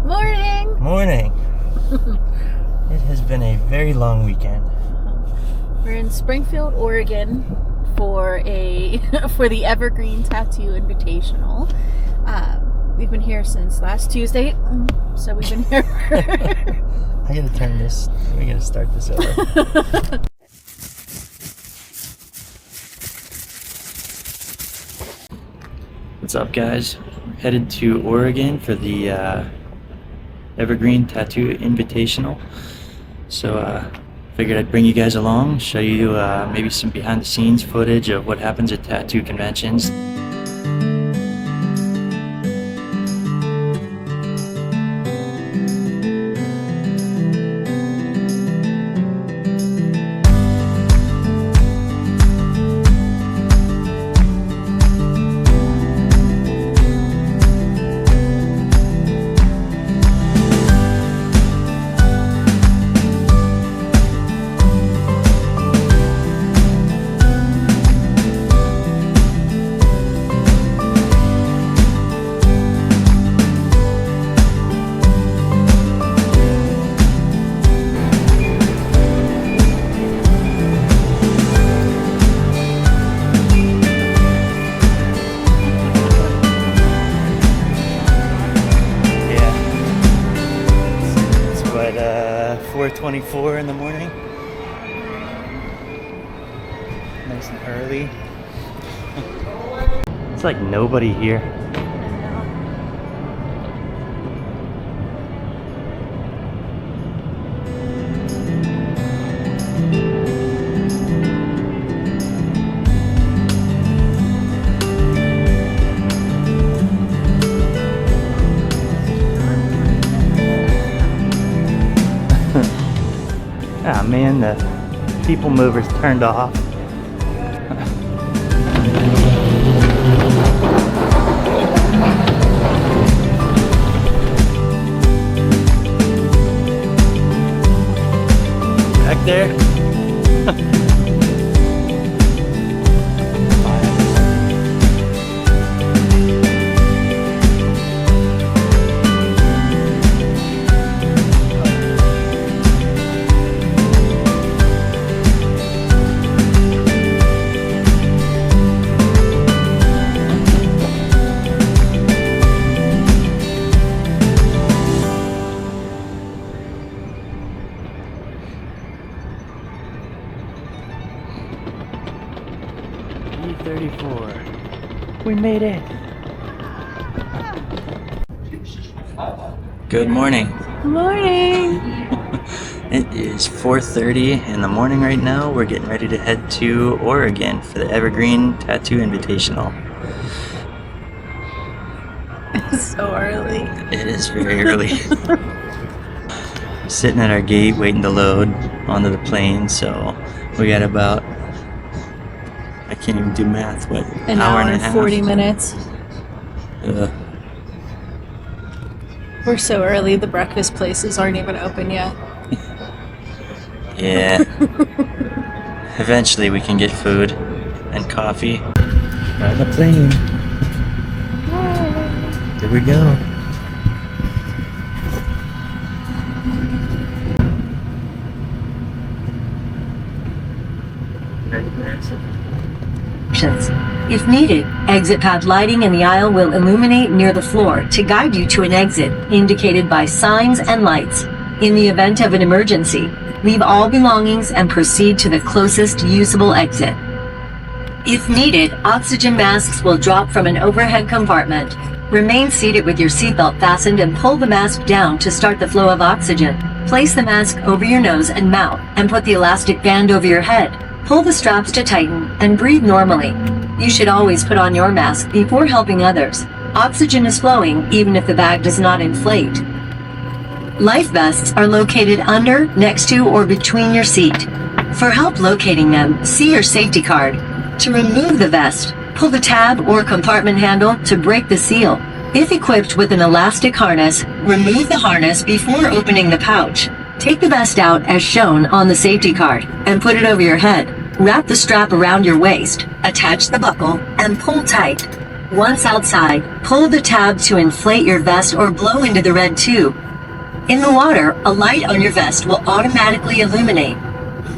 Morning! Morning! It has been a very long weekend. We're in Springfield, Oregon for the Evergreen Tattoo Invitational. We've been here since last Tuesday, so we've been here I gotta turn this, we gotta start this over. What's up, guys? We're headed to Oregon for the Evergreen Tattoo Invitational. So figured I'd bring you guys along, show you maybe some behind the scenes footage of what happens at tattoo conventions. But 4:24 in the morning. Nice and early. It's like nobody here. Ah man, the people mover's turned off. Back there. We made it. Good morning. Morning! It is 4:30 in the morning right now. We're getting ready to head to Oregon for the Evergreen Tattoo Invitational. It's so early. It is very early. Sitting at our gate waiting to load onto the plane, so we got about, I can't even do math, what, An hour and 40 minutes. We're so early, the breakfast places aren't even open yet. Yeah. Eventually we can get food and coffee. We're on the plane. Here we go. If needed, exit pad lighting in the aisle will illuminate near the floor to guide you to an exit indicated by signs and lights. In the event of an emergency, leave all belongings and proceed to the closest usable exit. If needed, oxygen masks will drop from an overhead compartment. Remain seated with your seatbelt fastened and pull the mask down to start the flow of oxygen. Place the mask over your nose and mouth and put the elastic band over your head. Pull the straps to tighten and breathe normally. You should always put on your mask before helping others. Oxygen is flowing even if the bag does not inflate. Life vests are located under, next to, or between your seat. For help locating them, see your safety card. To remove the vest, pull the tab or compartment handle to break the seal. If equipped with an elastic harness, remove the harness before opening the pouch. Take the vest out as shown on the safety card and put it over your head. Wrap the strap around your waist, attach the buckle, and pull tight. Once outside, pull the tab to inflate your vest or blow into the red tube. In the water, a light on your vest will automatically illuminate.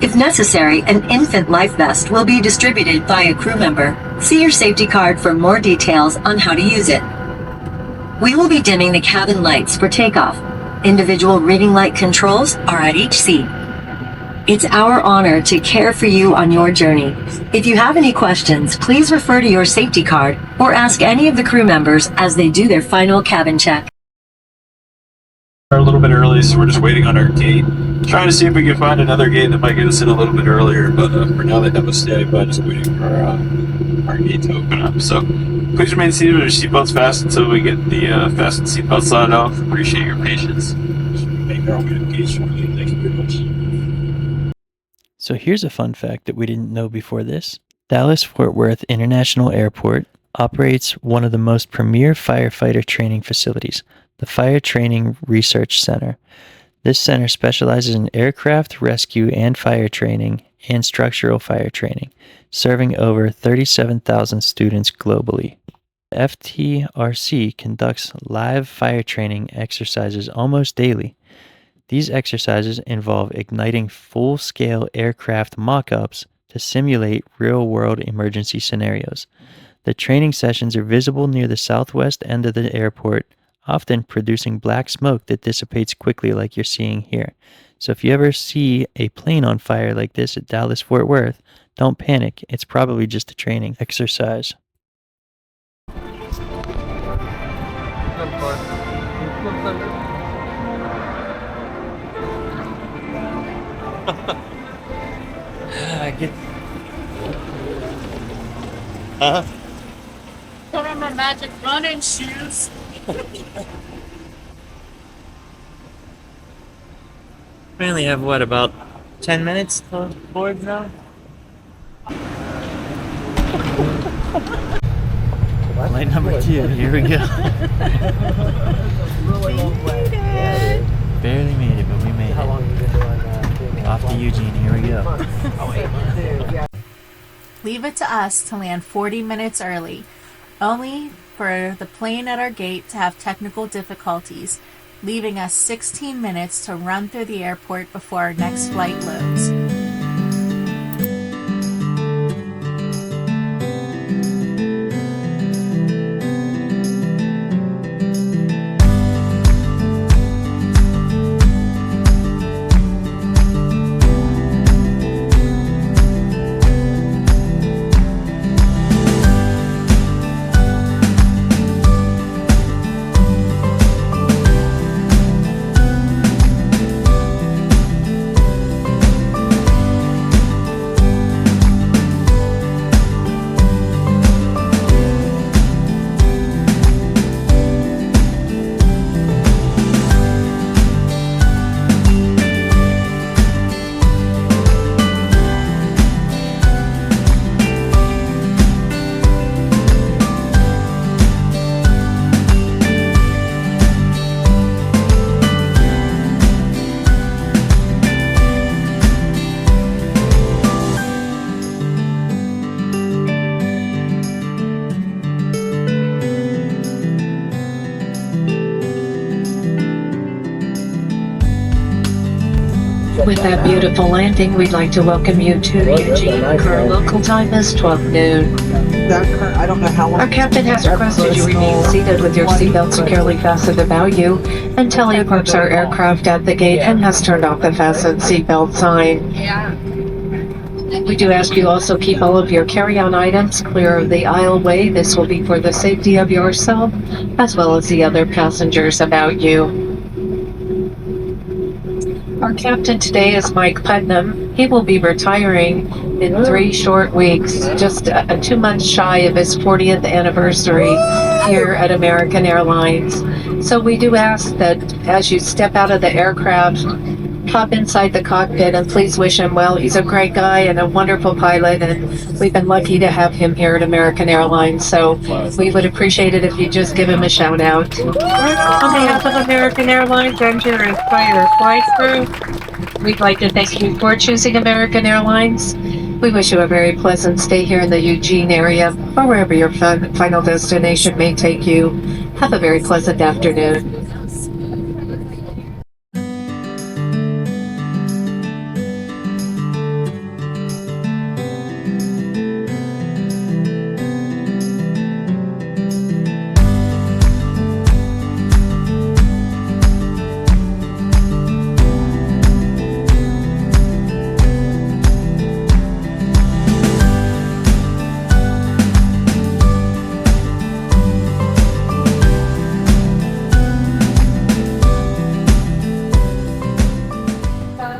If necessary, an infant life vest will be distributed by a crew member. See your safety card for more details on how to use it. We will be dimming the cabin lights for takeoff. Individual reading light controls are at each seat. It's our honor to care for you on your journey. If you have any questions, please refer to your safety card or ask any of the crew members as they do their final cabin check. We're a little bit early, so we're just waiting on our gate. Trying to see if we can find another gate that might get us in a little bit earlier, but for now they have us standing by just waiting for our gate to open up. So please remain seated with your seatbelts fast until we get the fasten seatbelt sign off. Appreciate your patience. Make our way to the gate shortly. Thank you very much. So here's a fun fact that we didn't know before this. Dallas-Fort Worth International Airport operates one of the most premier firefighter training facilities, the Fire Training Research Center. This center specializes in aircraft rescue and fire training and structural fire training, serving over 37,000 students globally. FTRC conducts live fire training exercises almost daily. These exercises involve igniting full-scale aircraft mock-ups to simulate real-world emergency scenarios. The training sessions are visible near the southwest end of the airport, often producing black smoke that dissipates quickly like you're seeing here. So if you ever see a plane on fire like this at Dallas-Fort Worth, don't panic. It's probably just a training exercise. I get. Put on my magic running shoes. We only have, what, about 10 minutes to board now? Flight number 2, here we go. Barely made it, but we made it. Off to Eugene, here we go. Leave it to us to land 40 minutes early, only for the plane at our gate to have technical difficulties, leaving us 16 minutes to run through the airport before our next flight loads. With that beautiful landing, we'd like to welcome you to Eugene. Our local time is 12 noon. I don't know how long. Our captain has requested you remain seated with your seatbelt securely fastened about you until he parks our aircraft at the gate and has turned off the fastened seatbelt sign. We do ask you also keep all of your carry-on items clear of the aisleway. This will be for the safety of yourself as well as the other passengers about you. Our captain today is Mike Putnam. He will be retiring in 3 short weeks, just 2 months shy of his 40th anniversary here at American Airlines. So we do ask that as you step out of the aircraft, hop inside the cockpit and please wish him well. He's a great guy and a wonderful pilot, and we've been lucky to have him here at American Airlines. So we would appreciate it if you just give him a shout out. On behalf of American Airlines and your entire flight crew, we'd like to thank you for choosing American Airlines. We wish you a very pleasant stay here in the Eugene area or wherever your final destination may take you. Have a very pleasant afternoon.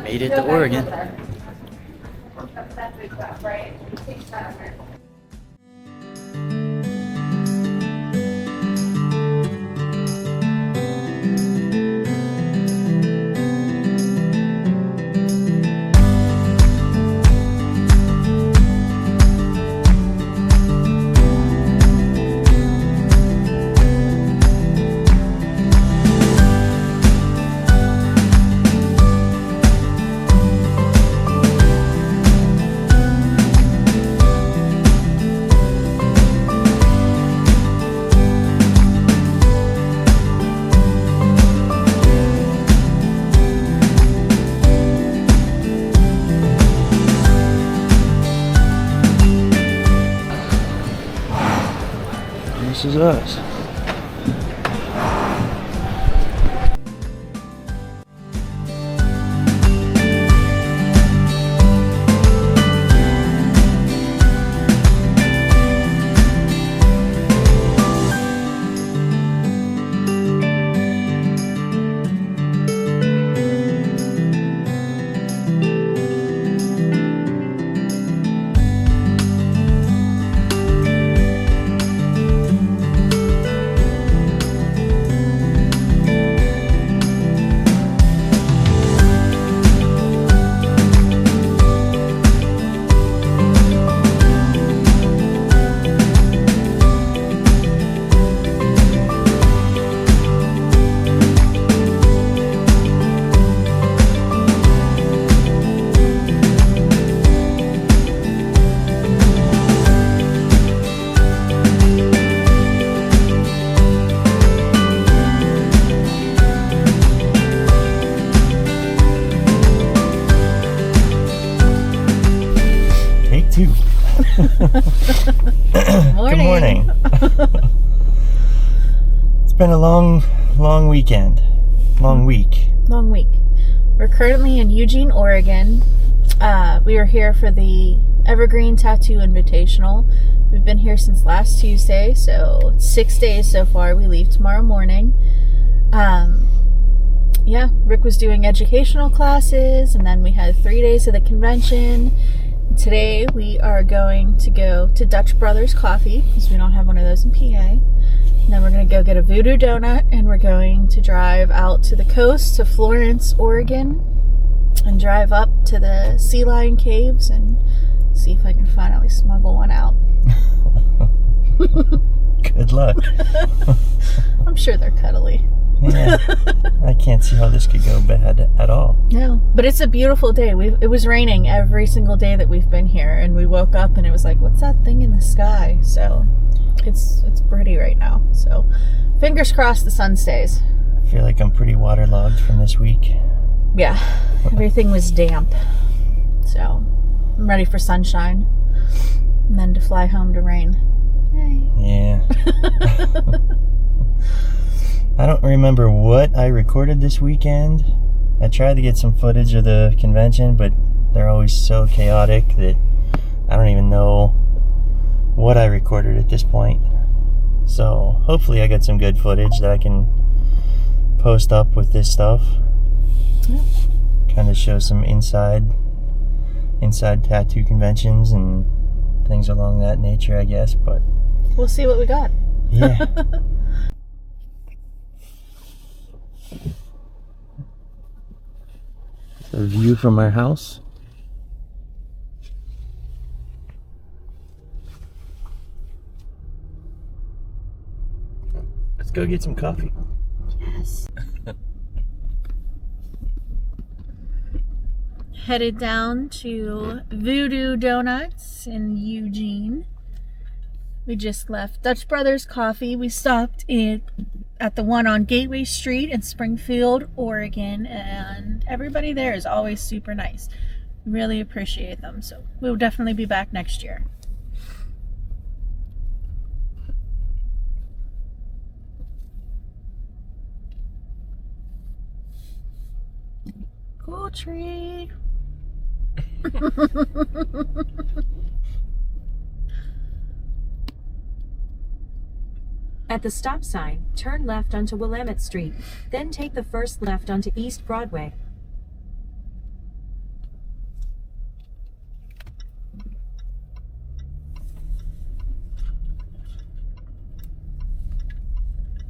Made it to Oregon. This is us. Good morning. It's been a long weekend. Long week. Long week. We're currently in Eugene, Oregon. We are here for the Evergreen Tattoo Invitational. We've been here since last Tuesday, so it's 6 days so far. We leave tomorrow morning. Yeah, Rick was doing educational classes, and then we had 3 days of the convention. Today we are going to go to Dutch Brothers Coffee, because we don't have one of those in PA. And then we're going to go get a Voodoo donut, and we're going to drive out to the coast to Florence, Oregon, and drive up to the Sea Lion Caves and see if I can finally smuggle one out. Good luck. I'm sure they're cuddly. Yeah, I can't see how this could go bad at all. No, but it's a beautiful day. It was raining every single day that we've been here, and we woke up and it was like, what's that thing in the sky? So it's pretty right now. So fingers crossed the sun stays. I feel like I'm pretty waterlogged from this week. Yeah, everything was damp. So I'm ready for sunshine and then to fly home to rain. Yay. Yeah. I don't remember what I recorded this weekend. I tried to get some footage of the convention, but they're always so chaotic that I don't even know what I recorded at this point. So hopefully I got some good footage that I can post up with this stuff. Yeah. Kind of show some inside tattoo conventions and things along that nature, I guess, but we'll see what we got. Yeah. A view from our house. Let's go get some coffee. Yes. headed down to Voodoo Doughnuts in Eugene. We just left Dutch Brothers Coffee. We stopped at the one on Gateway Street in Springfield, Oregon, and everybody there is always super nice. Really appreciate them, so we'll definitely be back next year. Cool tree. At the stop sign, turn left onto Willamette Street, then take the first left onto East Broadway.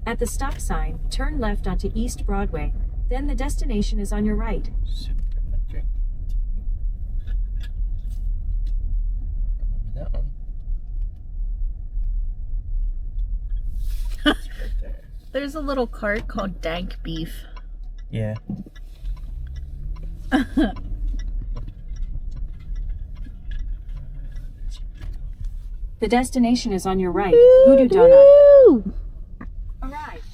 At the stop sign, turn left onto East Broadway, then the destination is on your right. That one. There's a little cart called Dank Beef. Yeah. The destination is on your right. Voodoo Donut. Woo! Arrived.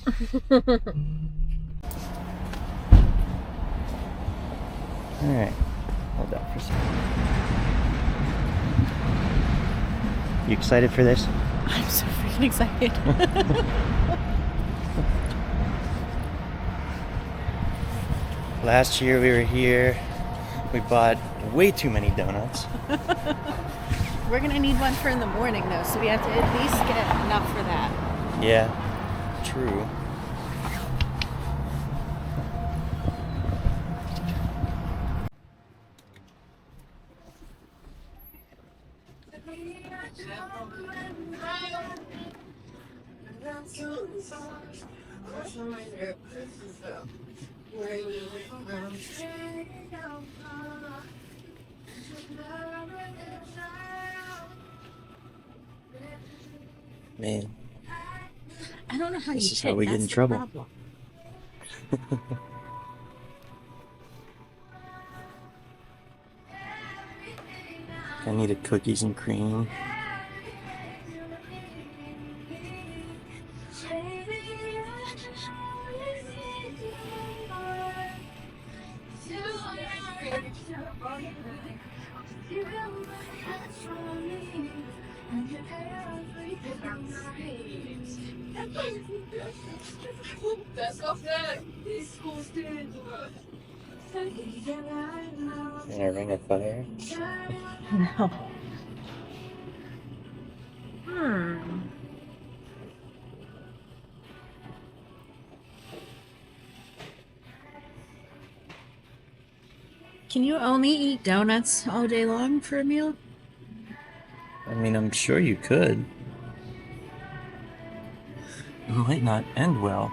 Alright. Hold that for a second. You excited for this? I'm so freaking excited. Last year we were here. We bought way too many donuts. We're gonna need one for in the morning though, so we have to at least get enough for that. Yeah, true. Man, I don't know how this you is how we get in trouble. I needed cookies and cream. In a ring of fire. No. Can you only eat donuts all day long for a meal? I mean, I'm sure you could. It might not end well.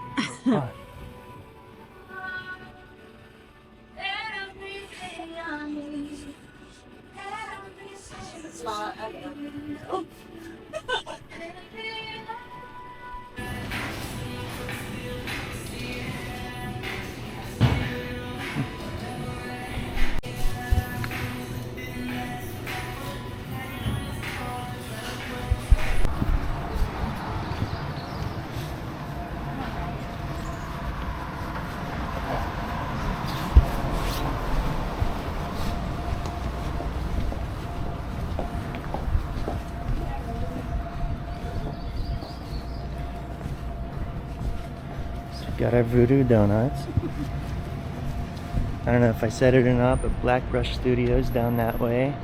But got our Voodoo Doughnuts. I don't know if I said it or not, but Black Brush Studios down that way.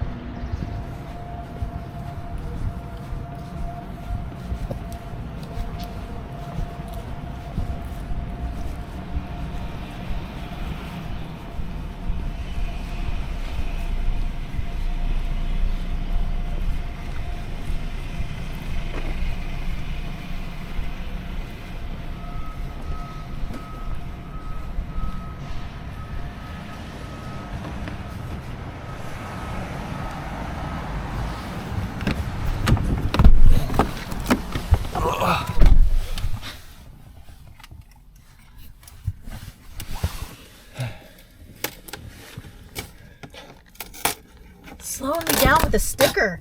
got the sticker.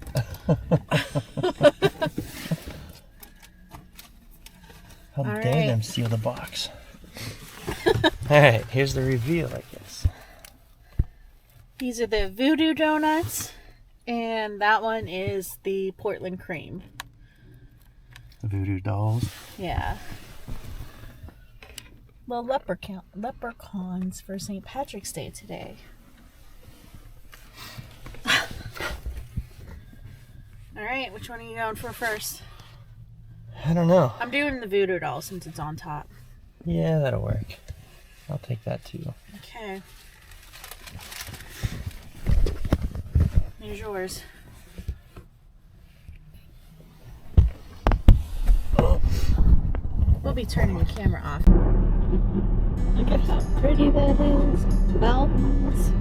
How All dare right. them steal the box. Alright, here's the reveal, I guess. These are the Voodoo donuts, and that one is the Portland cream. Voodoo dolls. Yeah. Well, leprechauns for St. Patrick's Day today. Alright, which one are you going for first? I don't know. I'm doing the Voodoo doll since it's on top. Yeah, that'll work. I'll take that too. Okay. Here's yours. We'll be turning the camera off. Look at how pretty that is. Mountains.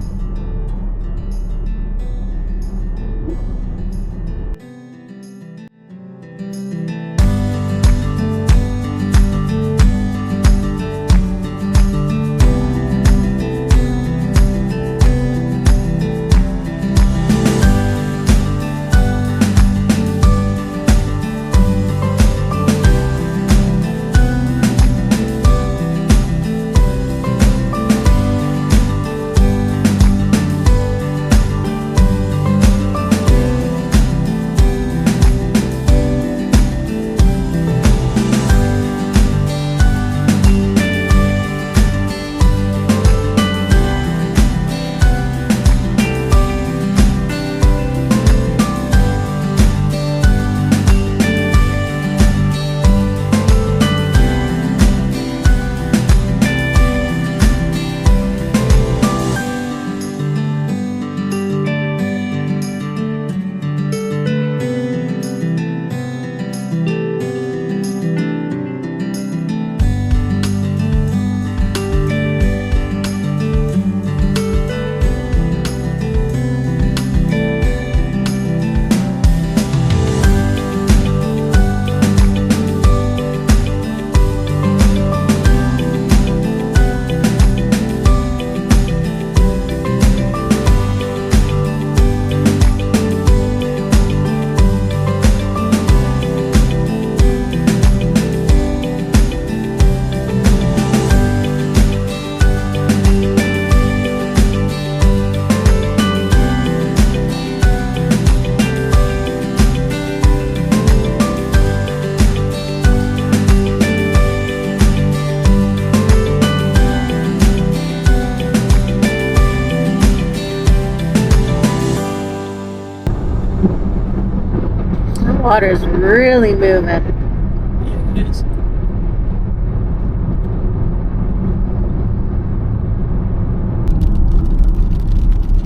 Water's really moving. Yeah, it is.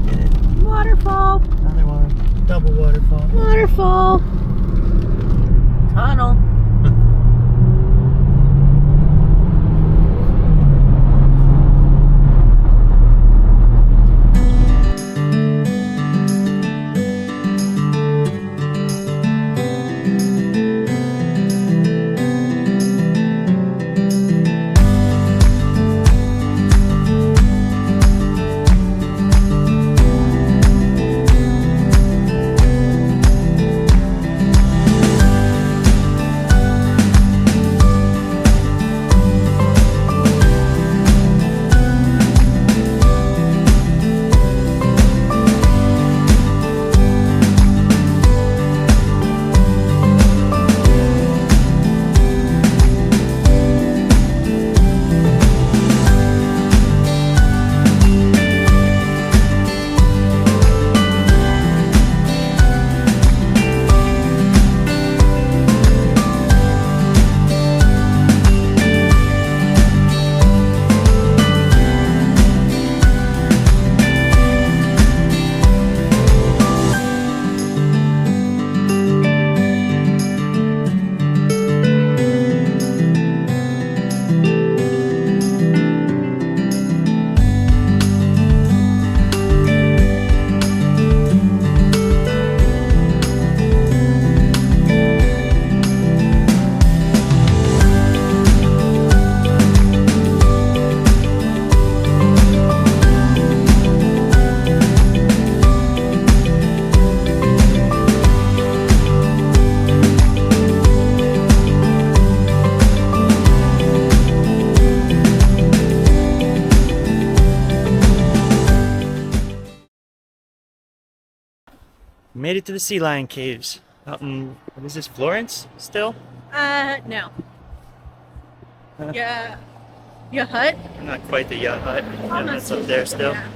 Get it. Waterfall. Another one. Double waterfall. Waterfall. Tunnel. Made it to the sea lion caves. Out in, what is this, Florence still? No. Yeah. Yachats? Not quite the Yachats. Yeah, that's up there still. Yeah.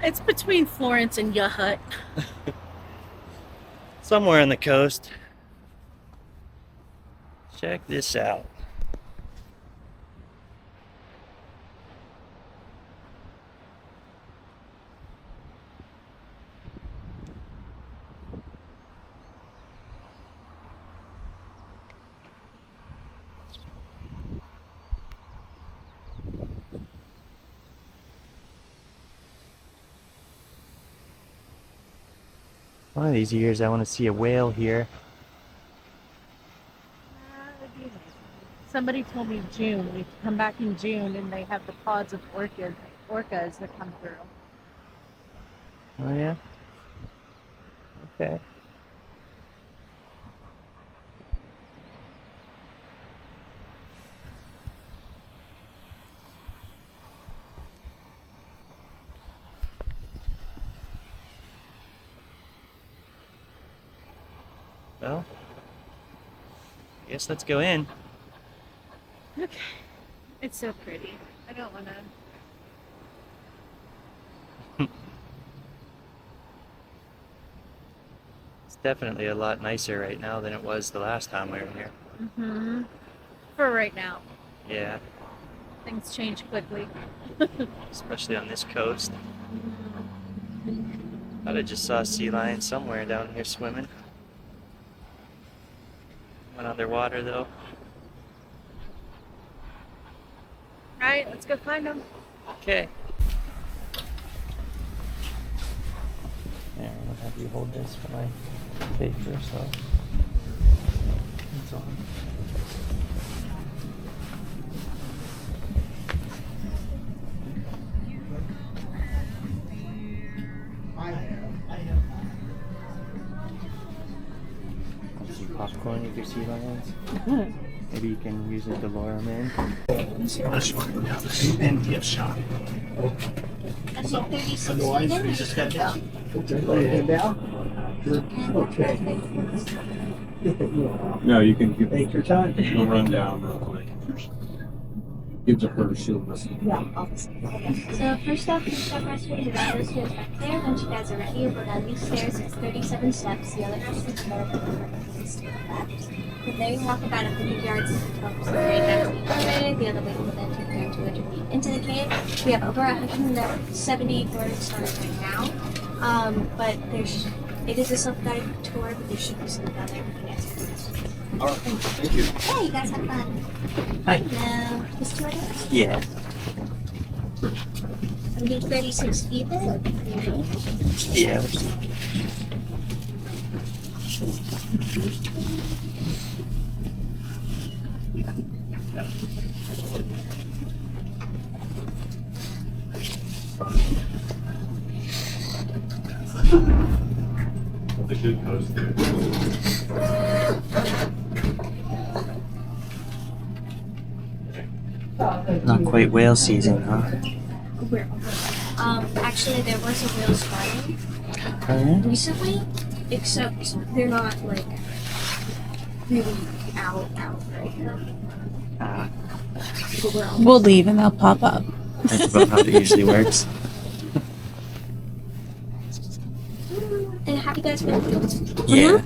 It's between Florence and Yachats. Somewhere on the coast. Check this out. One of these years I want to see a whale here. Somebody told me June. We come back in June and they have the pods of orcas that come through. Oh yeah? Okay. Well, I guess let's go in. Okay. It's so pretty. I don't want to. It's definitely a lot nicer right now than it was the last time we were here. Mm-hmm. For right now. Yeah, Things change quickly. especially on this coast. Thought I just saw a sea lion somewhere down here swimming. Went underwater though. Alright, let's go find them. Okay. Yeah, I'll have you hold this for my paper, so. It's on. Some popcorn with your sea lions. Maybe you can use it to lure them in. And gift shop. Otherwise, we just got down. Okay. No, you can give Take your time. a rundown real quick. Gives a her shield listen. So first off, the step restroom, the windows goes back there. Once you guys are ready, you'll go down these stairs. It's 37 steps. The other house is better than the stair left. From there, you walk about 100 yards from straight next to the other. The other way will then take you 200 feet into the cave. We have over 170 boarding stars right now. But it is a self-guided tour, but there should be some down there if you guys have questions. All right, thank you. Yeah, you guys have fun. Hi. Now, this tour does. Yeah. I'm being 36 feet there. Yeah. The good coast there. Not quite whale season, huh? Actually, there was a whale spotting Oh, yeah? recently, except they're not like really out right now. Ah, But we're We'll leave and they'll pop up. that's about how it usually works. And have you guys been to fields? Yeah.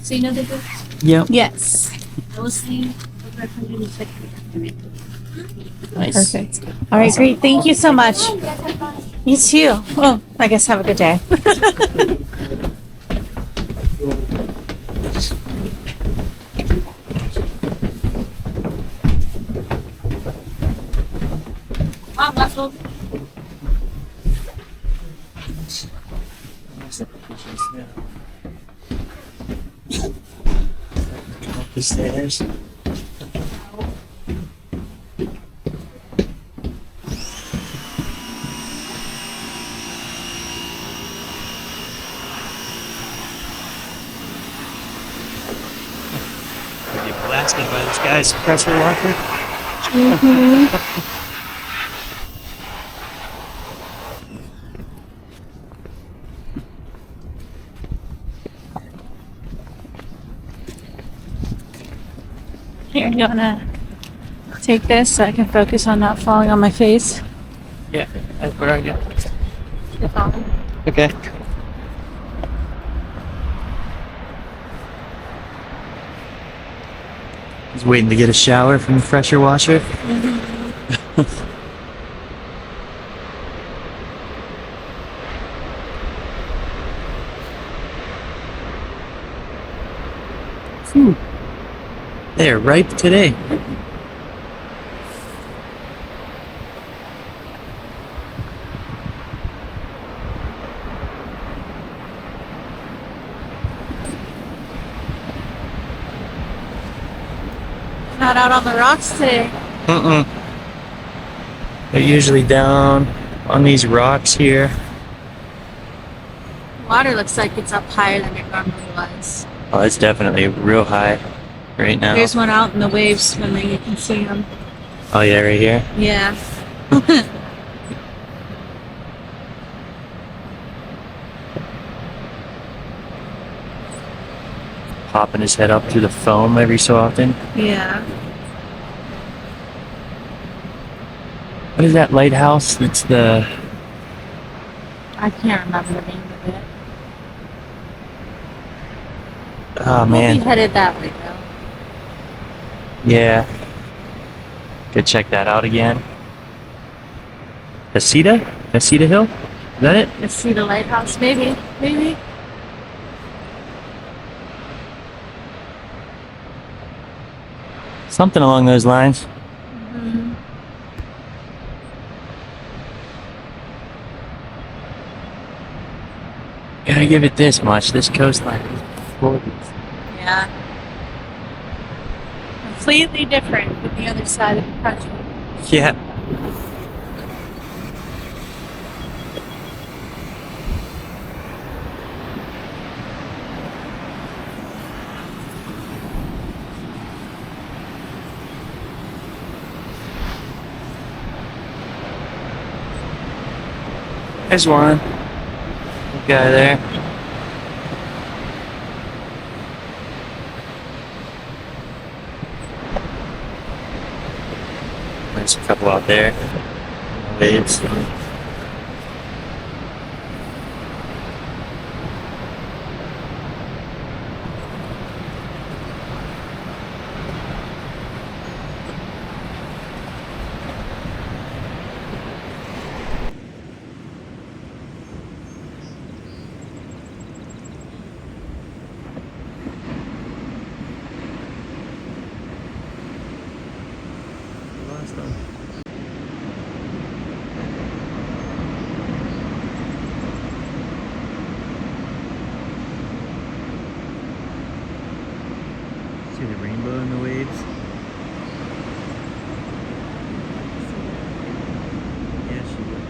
So you know the fields? Yep. Yes. I was seeing over 150. Nice. Perfect. All right, great. Thank you so much. You guys have fun. You too. Well, I guess have a good day. Mom, let's go. The stairs. Get blasted by this guy's pressure washer. Here, you wanna take this so I can focus on not falling on my face? Yeah. Where are you? You're falling. Okay. He's waiting to get a shower from the pressure washer. Phew. They're ripe today. Not out on the rocks today. They're usually down on these rocks here. Water looks like it's up higher than it normally was. Oh, it's definitely real high right now. There's one out in the waves swimming. You can see them. Oh yeah, right here. Yeah. Popping his head up through the foam every so often. Yeah. What is that lighthouse? It's the... I can't remember the name of it. Oh We'll man. be headed that way though. Yeah. Could check that out again. Heceta? Heceta Hill? Is that it? Let's see the lighthouse. Maybe. Maybe. Something along those lines. Mhm. Gotta give it this much. This coastline is gorgeous. Yeah. Completely different from the other side of the country. Yeah. There's one. Good guy there. There's a couple out there. Waves. See the rainbow in the waves? Yeah, she would.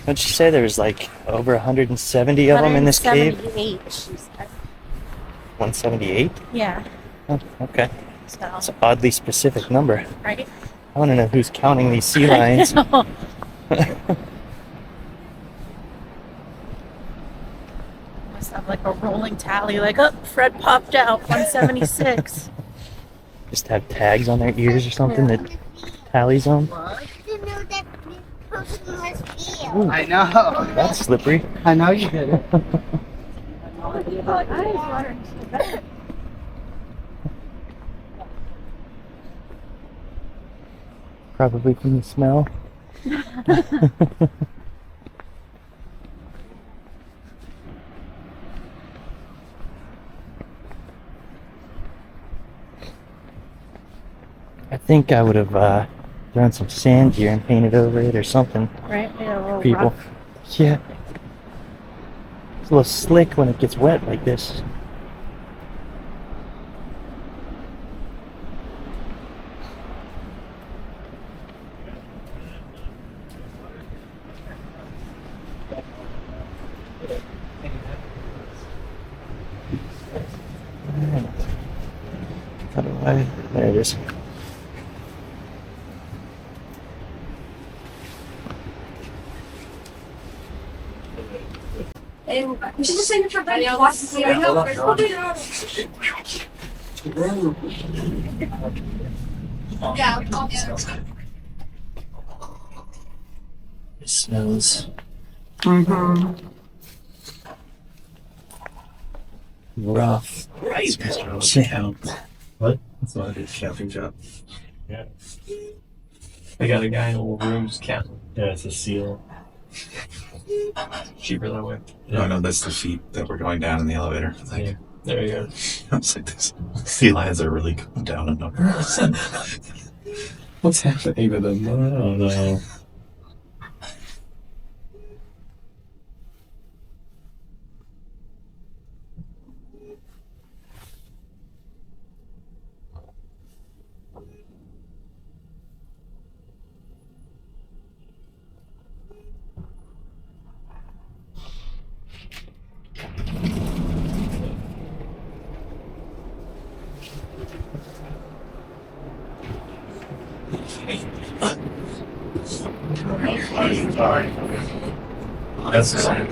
Don't you say there was like over 170 of them in this cave? 178, she said. 178? Yeah. Oh, okay. So, That's an oddly specific number. right? I want to know who's counting these sea lions. Must have like a rolling tally, like, oh, Fred popped out, 176. Just have tags on their ears or something that tallies them. Ooh, I know. that's slippery. I know you did it. Probably from the smell. I think I would have thrown some sand here and painted over it or something. Right? Yeah, a little People. rough. Yeah. It's a little slick when it gets wet like this. How do I? There it is. We should just save it for Ben. Yeah, watch this video. Yeah. It smells rough. Right. Yeah. What? That's not a good counting job. Yeah. I got a guy in a little room just counting. Yeah, it's a seal. Cheaper that way. No, no, that's the feet that were going down in the elevator. Like, Yeah. There you go. I was like, this sea lions are really going down in numbers. What's happening to them? I don't know. That's the same.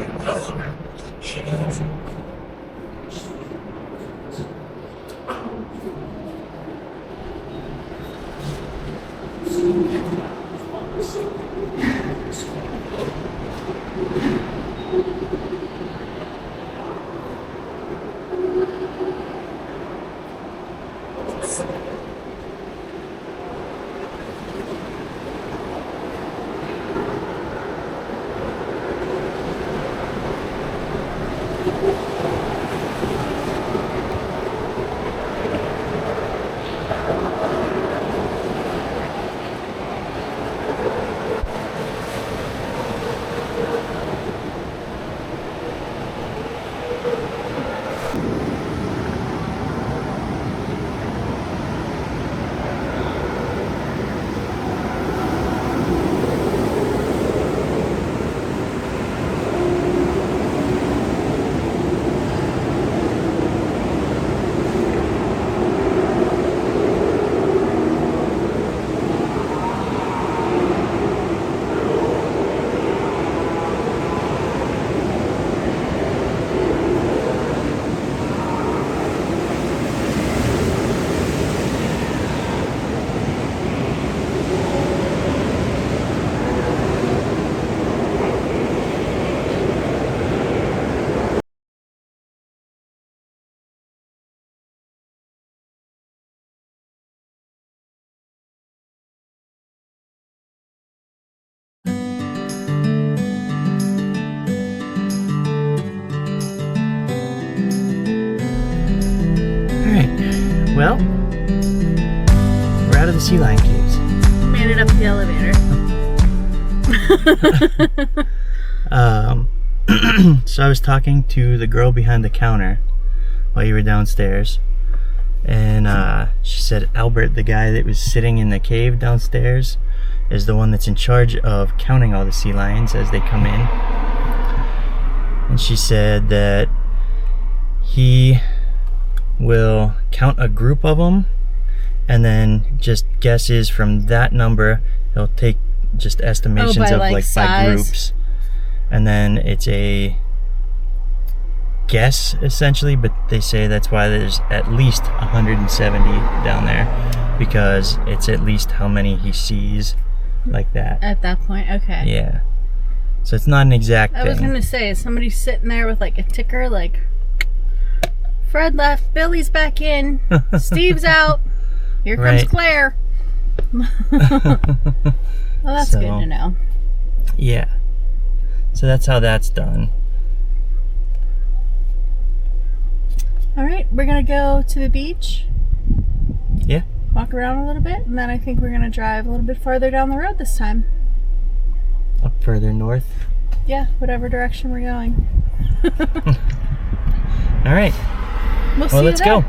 Well, we're out of the sea lion caves. Made it up the elevator. So I was talking to the girl behind the counter while you were downstairs, and she said Albert, the guy that was sitting in the cave downstairs, is the one that's in charge of counting all the sea lions as they come in. And she said that he will count a group of them and then just guesses from that number. He'll take just estimations of like by groups, and then it's a guess essentially, but they say that's why there's at least 170 down there, because it's at least how many he sees like that At that point, okay. yeah, so it's not an exact thing. I was gonna say, is somebody sitting there with like a ticker, like Fred left, Billy's back in, Steve's out, here comes Right. Claire. Well, that's So, good to know. Yeah, so that's how that's done. All right, we're gonna go to the beach. Yeah. Walk around a little bit, and then I think we're gonna drive a little bit farther down the road this time. Up further north. Yeah, whatever direction we're going. All right. We'll see Well, you let's there. go.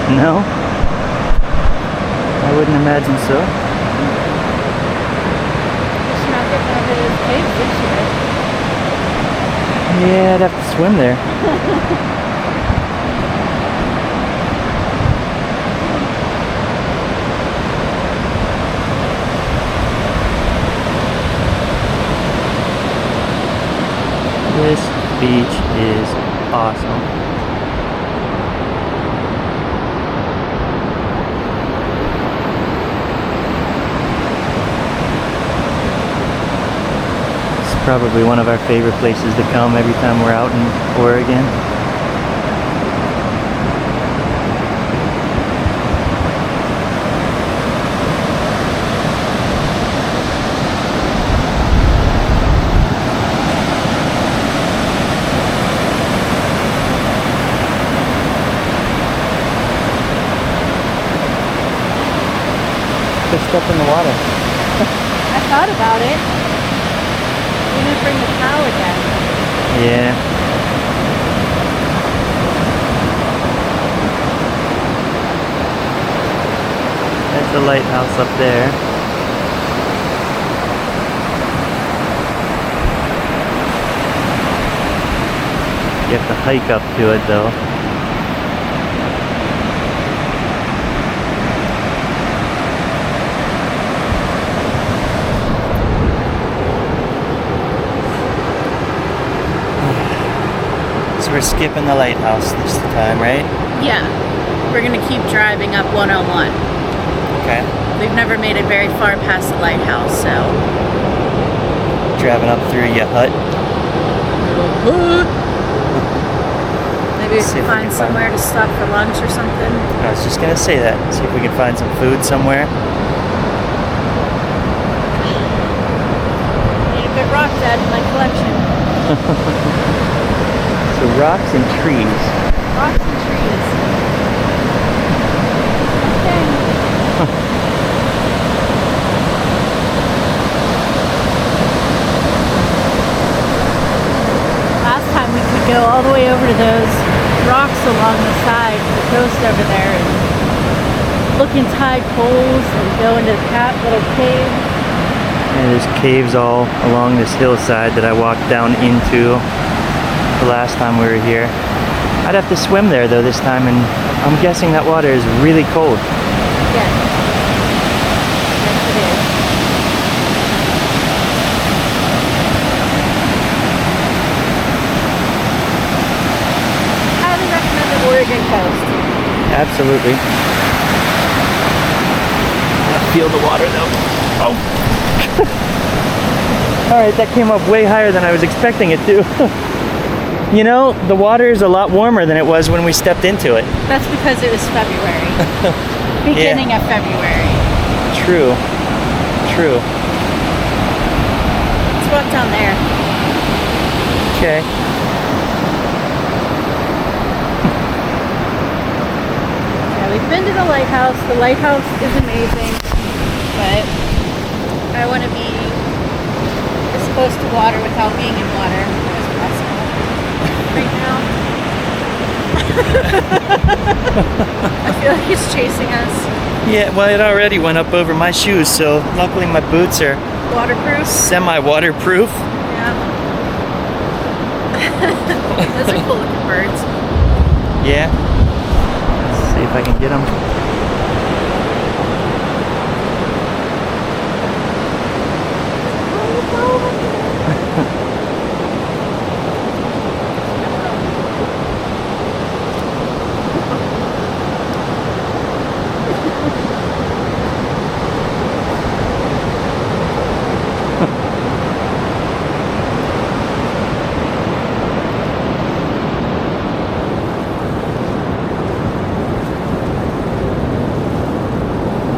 No? I wouldn't imagine so. Just not getting out of this cave this year. Yeah, I'd have to swim there. This beach is awesome. Probably one of our favorite places to come every time we're out in Oregon. Just step in the water. I thought about it. We didn't bring the towel again. Yeah. That's the lighthouse up there. You have to hike up to it though. We're skipping the lighthouse this time, right? Yeah. We're going to keep driving up 101. Okay. We've never made it very far past the lighthouse, so. Driving up through Yachats. Maybe we can find somewhere to stop for lunch or something. I was just going to say that. See if we can find some food somewhere. Need a good rock to add to my collection. So rocks and trees. Rocks and trees. Okay. Last time we could go all the way over to those rocks along the side of the coast over there and look in tide pools and go into that little cave. And there's caves all along this hillside that I walked down into the last time we were here. I'd have to swim there though this time, and I'm guessing that water is really cold. Yes. Yes, it is. Highly recommend the Oregon coast. Absolutely. I feel the water though. Oh. Alright, that came up way higher than I was expecting it to. You know, the water is a lot warmer than it was when we stepped into it. That's because it was February. Beginning of February. True. True. Let's walk down there. Okay. Yeah, we've been to the Lighthouse. The Lighthouse is amazing, but I want to be as close to water without being in water as possible right now. I feel like it's chasing us. Yeah, well, it already went up over my shoes, so luckily my boots are Waterproof? semi-waterproof. Yeah. Those are cool looking birds. Yeah. Let's see if I can get them.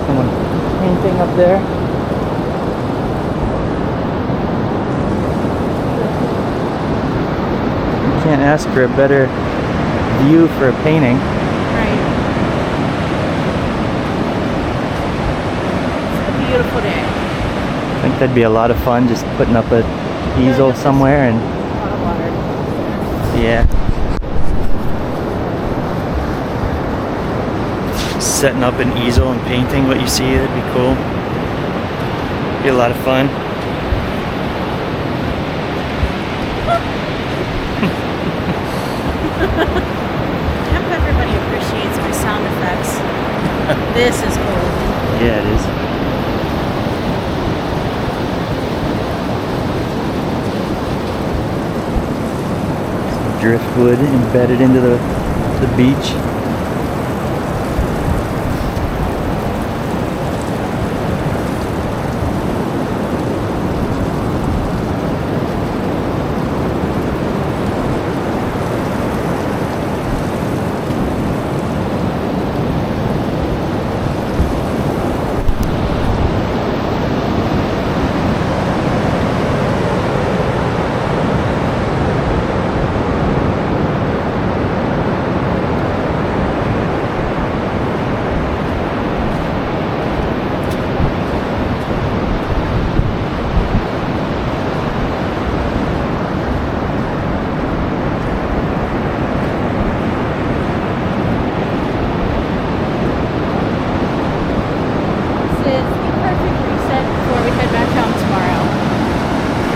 Someone painting up there. Can't ask for a better view for a painting. Right. It's a beautiful day. I think that'd be a lot of fun, just putting up a easel somewhere and A lot of water. yeah. Setting up an easel and painting what you see, that'd be cool. Be a lot of fun. I hope everybody appreciates my sound effects. This is cool. Yeah, it is. Some driftwood embedded into the beach.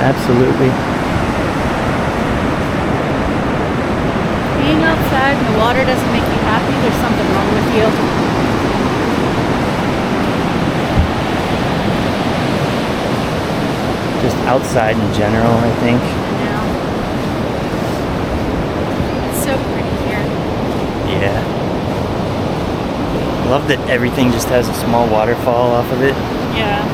Absolutely. Being outside and the water doesn't make you happy, there's something wrong with you. Just outside in general, I think. Yeah. It's so pretty here. Yeah. Love that everything just has a small waterfall off of it. Yeah.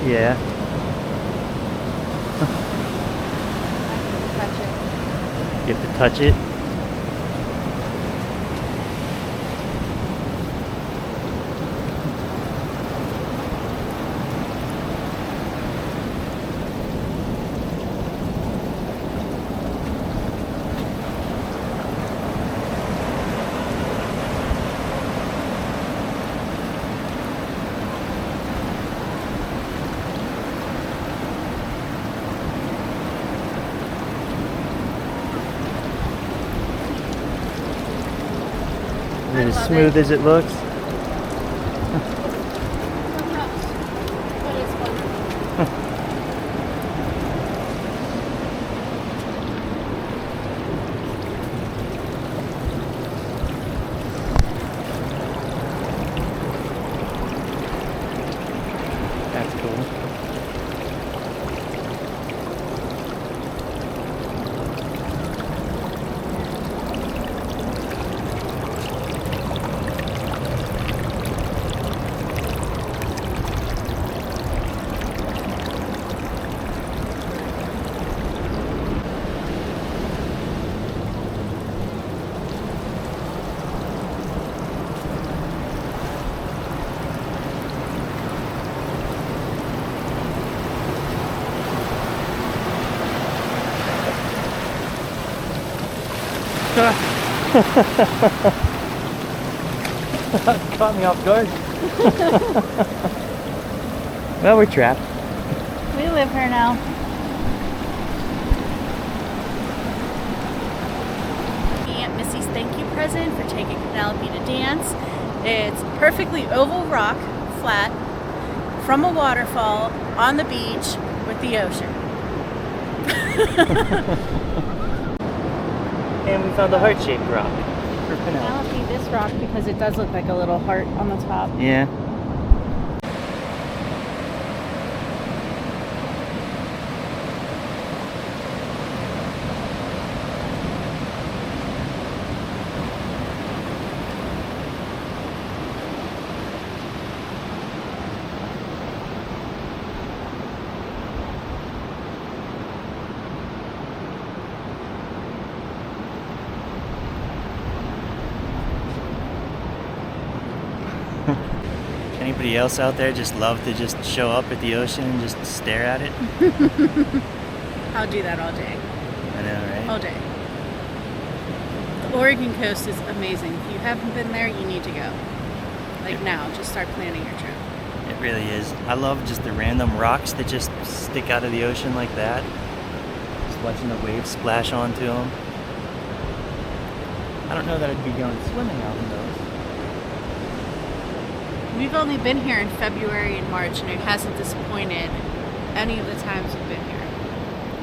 Yeah. You have to touch it. it as love smooth as it looks? But it's wonderful. That's cool. Caught me off guard. Well, we're trapped. We live here now. Aunt Missy's thank you present for taking Penelope to dance. It's perfectly oval rock, flat, from a waterfall, on the beach, with the ocean. And we found the heart-shaped rock for Penelope. Penelope, this rock, because it does look like a little heart on the top. Yeah. Anybody else out there just love to just show up at the ocean and just stare at it? I'll do that all day. I know, right? All day. The Oregon coast is amazing. If you haven't been there, you need to go. Like now, just start planning your trip. It really is. I love just the random rocks that just stick out of the ocean like that. Just watching the waves splash onto them. I don't know that I'd be going swimming out in those. We've only been here in February and March, and it hasn't disappointed any of the times we've been here.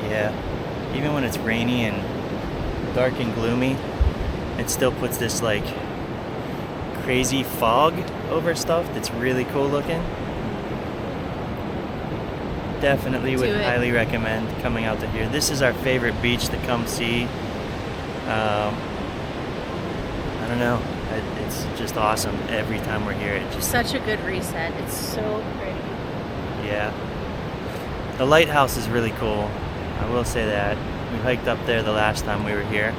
Yeah. Even when it's rainy and dark and gloomy, it still puts this like crazy fog over stuff that's really cool looking. Definitely would highly recommend coming out to here. This is our favorite beach to come see. I don't know. It's just awesome every time we're here. It's just Such a good reset. It's so pretty. yeah. The Lighthouse is really cool. I will say that. We hiked up there the last time we were here.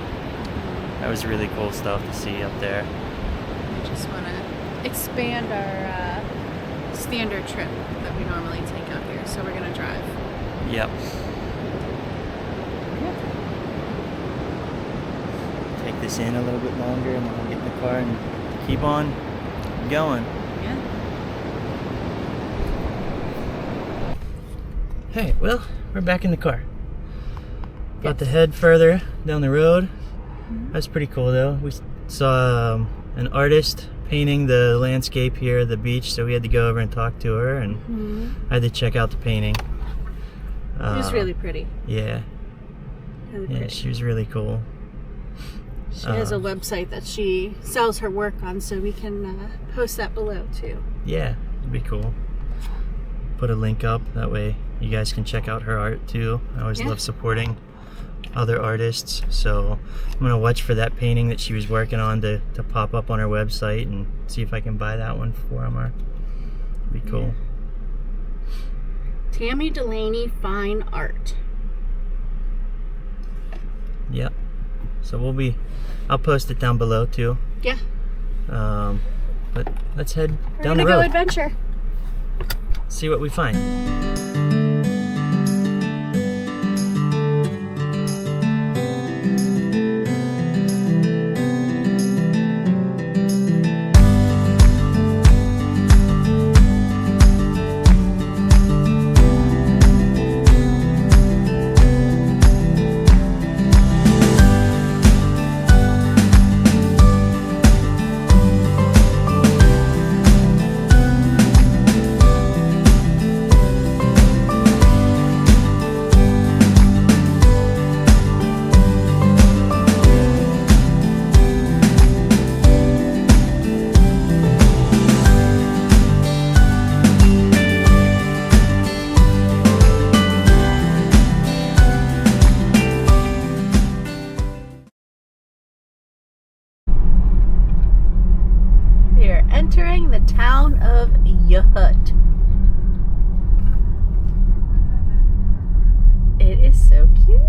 That was really cool stuff to see up there. We just want to expand our standard trip that we normally take out here, so we're going to drive. Yep. Take this in a little bit longer and then we'll get in the car and keep on going. Yeah. Hey, well, we're back in the car. About to head further down the road. That's pretty cool though. We saw an artist painting the landscape here at the beach, so we had to go over and talk to her, and I had to check out the painting. It was really pretty. Yeah. Really Yeah, pretty. she was really cool. She has a website that she sells her work on, so we can post that below too. Yeah, it'd be cool. Put a link up, that way you guys can check out her art too. I always love supporting other artists, so I'm gonna watch for that painting that she was working on to pop up on her website and see if I can buy that one for them. It'd be cool. Tammy Delaney Fine Art. Yep. So I'll post it down below too. Yeah. But let's head We're down the gonna road. go adventure. See what we find. town of Yachats. It is so cute.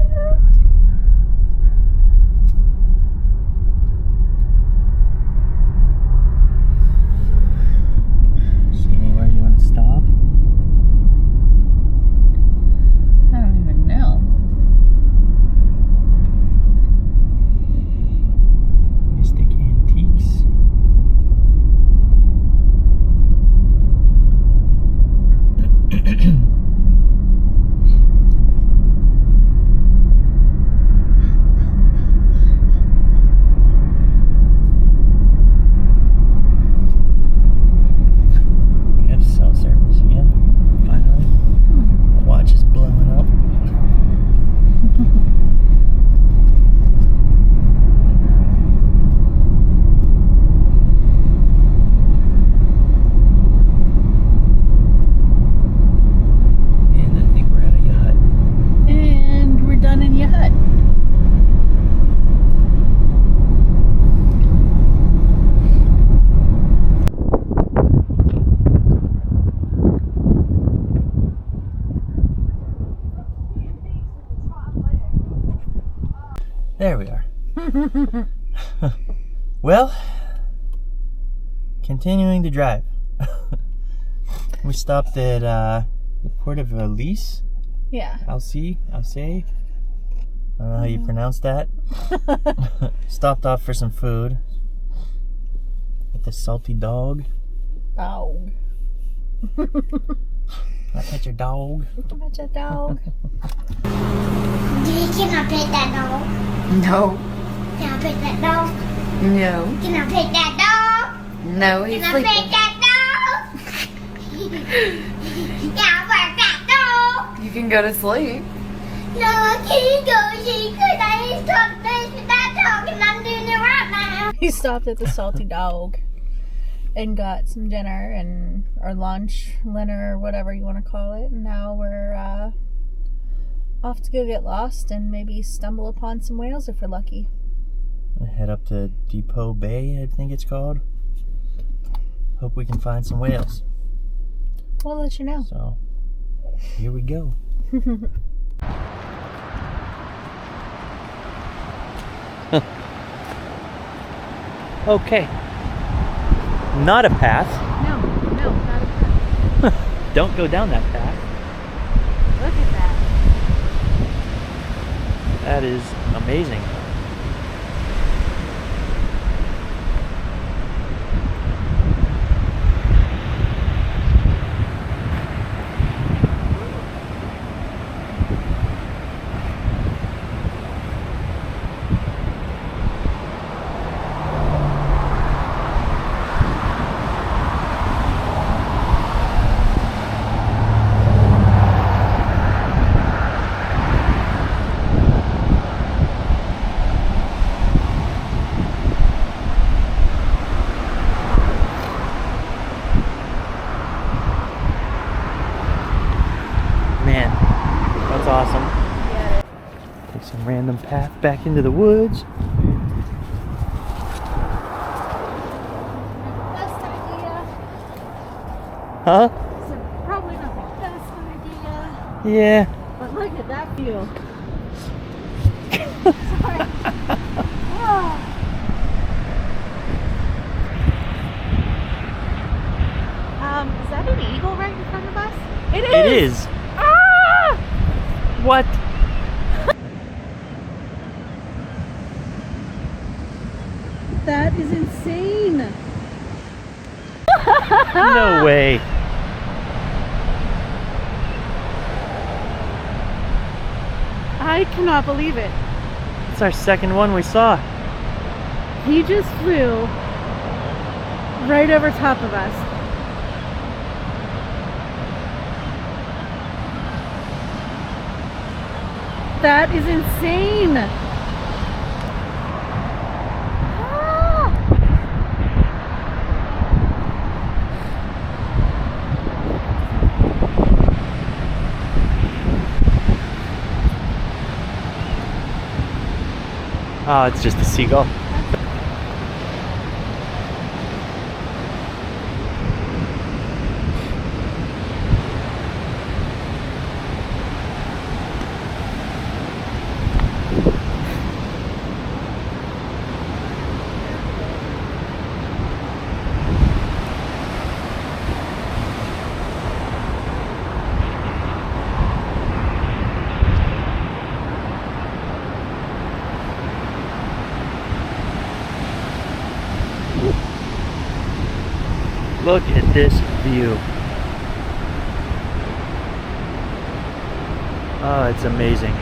See anywhere you want to stop? I don't even know. Mystic Antiques. We have cell service again, finally. The watch is blowing up. And I think we're at a yacht. And we're done in Yachats. There we are. Well, continuing to drive. We stopped at the port of Elise. Yeah. Alcé. I don't know how you pronounce that. Stopped off for some food. With the salty dog. Dog. Can I pet your dog? What's a dog? Can I pet that dog? No, Can I pet that dog? no, Can I pet that dog? no, he's Can I pet sleeping. that dog? Can I pet that dog? You can go to sleep. No, I can't go see because I need to talk with that dog and I'm doing it right now. We stopped at the Salty Dog and got some dinner and our lunch, dinner, whatever you want to call it. And now we're off to go get lost and maybe stumble upon some whales if we're lucky. We'll head up to Depoe Bay, I think it's called. Hope we can find some whales. We'll let you know. So, here we go. Okay. Not a path. No, not a path. Don't go down that path. Look at that. That is amazing. Man, that's awesome. Take some random path back into the woods. Best idea. Huh? So probably not the best idea. Yeah. But look at that view. Sorry. Oh. Is that an eagle right in front of us? It is. It is. Ah! What? That is insane. No way. I cannot believe it. It's our second one we saw. He just flew right over top of us. That is insane. Ah! Oh, it's just a seagull. Look at this view. Oh, it's amazing.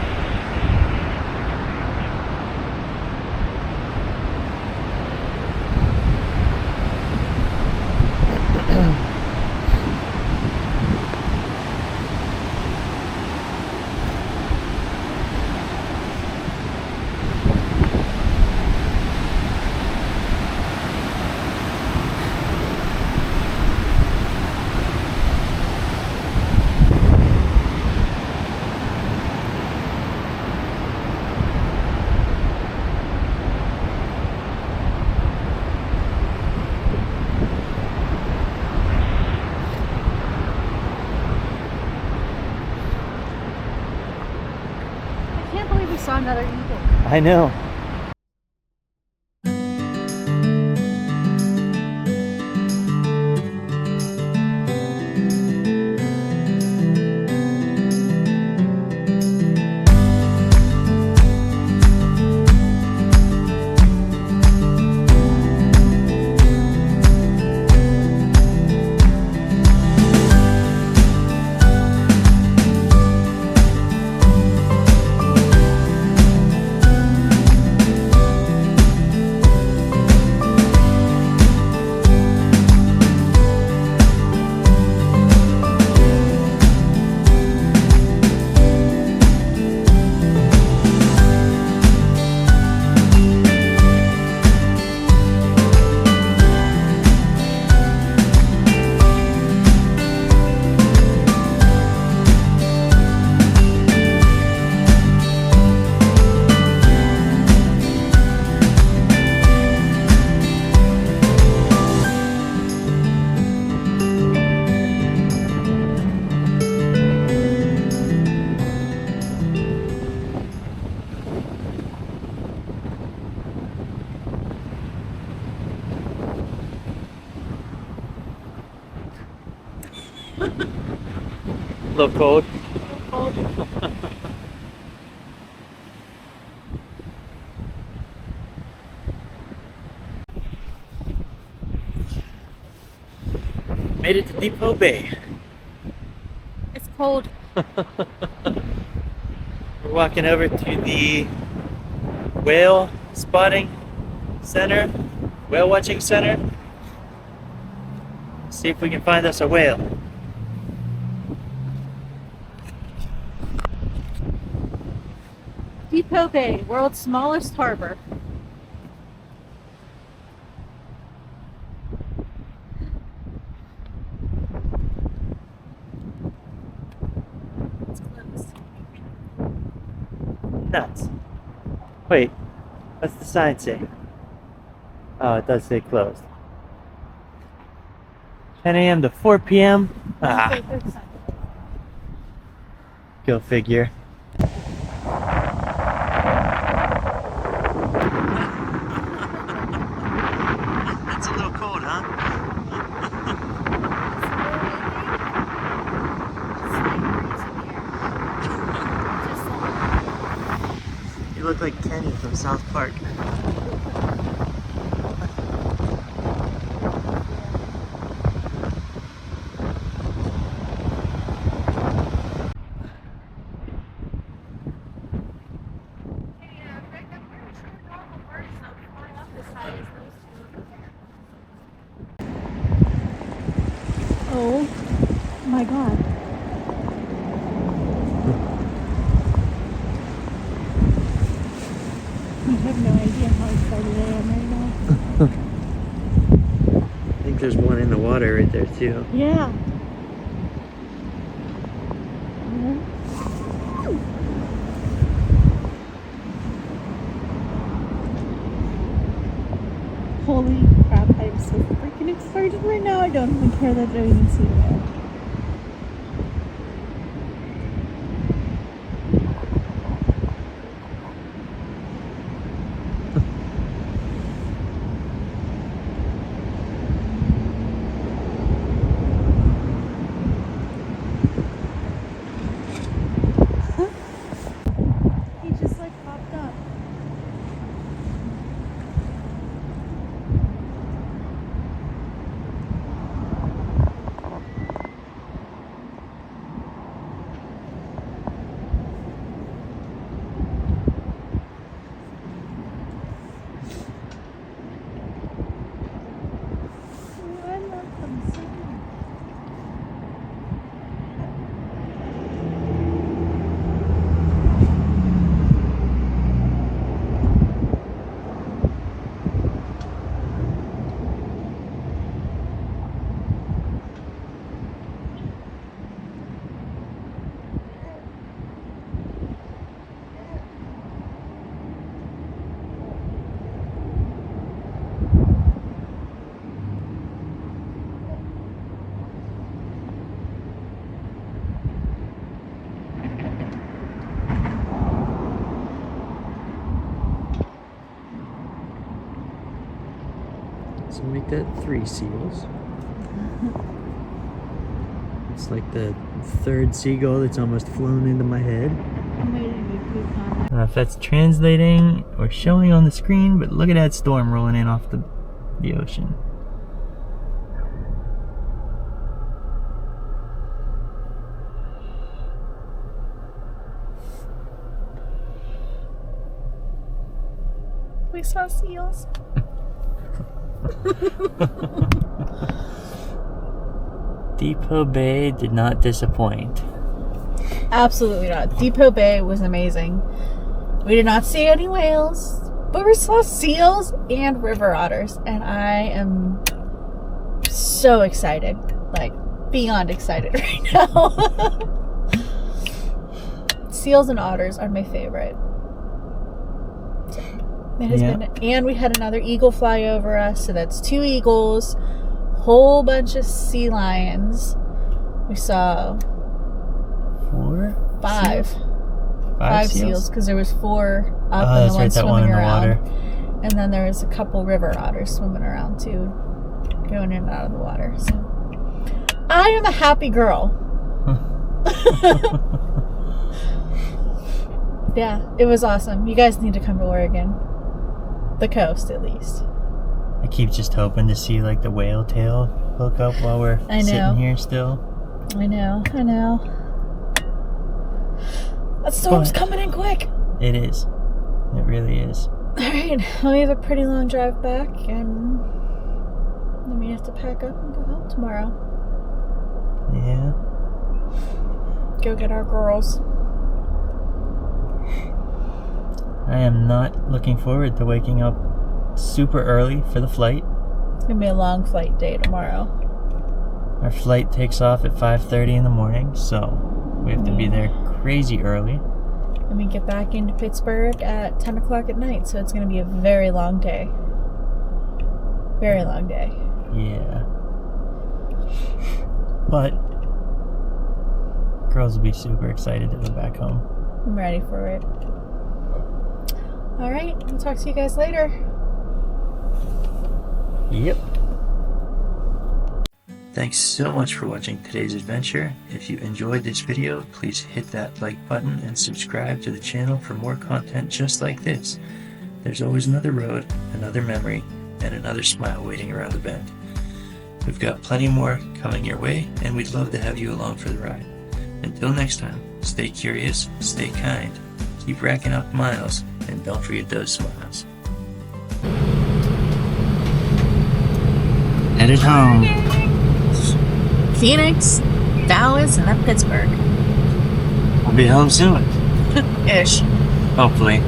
I can't believe we saw another eagle. I know. A little cold. Made it to Depoe Bay. It's cold. We're walking over to the whale spotting center, whale watching center. See if we can find us a whale. Depoe Bay, world's smallest harbor. It's closed. Nuts. Wait, what's the sign say? Oh, it does say closed. 10 a.m. to 4 p.m. Ah, Wait, there's a sign. go figure. It's a little cold, huh? You look like Kenny from South Park. Oh my god. I have no idea how excited I am right now. I think there's one in the water right there too. Yeah. Holy crap, I'm so freaking excited right now. I don't even care that I don't even see the whale. He just like popped up. So make that 3 seals. It's like the 3rd seagull that's almost flown into my head. I'm waiting to poop on I don't know if that's translating or showing on the screen, but look at that storm rolling in off the ocean. We saw seals. Depoe Bay did not disappoint. Absolutely not. Depoe Bay was amazing. We did not see any whales, but we saw seals and river otters, and I am so excited. Like, beyond excited right now. Seals and otters are my favorite. It has been, and we had another eagle fly over us, so that's 2 eagles, whole bunch of sea lions. We saw 5 seals, because there was 4 up and the one swimming around. The water. And then there was a couple river otters swimming around too, going in and out of the water. So I am a happy girl. Yeah, it was awesome. You guys need to come to Oregon. The coast, at least. I keep just hoping to see like the whale tail hook up while we're sitting here still. I know. That storm's coming in quick. It is. It really is. Alright, well, we have a pretty long drive back, and then we have to pack up and go home tomorrow. Yeah. Go get our girls. I am not looking forward to waking up super early for the flight. It's gonna be a long flight day tomorrow. Our flight takes off at 5:30 in the morning, so we have to be there crazy early. And we get back into Pittsburgh at 10 o'clock at night, so it's gonna be a very long day. Very long day. Yeah. But girls will be super excited to go back home. I'm ready for it. Alright, I'll talk to you guys later. Yep. Thanks so much for watching today's adventure. If you enjoyed this video, please hit that like button and subscribe to the channel for more content just like this. There's always another road, another memory, and another smile waiting around the bend. We've got plenty more coming your way, and we'd love to have you along for the ride. Until next time, stay curious, stay kind, keep racking up miles, and don't forget those smiles. Headed home. Phoenix, Dallas, and then Pittsburgh. We'll be home soon. Ish. Hopefully.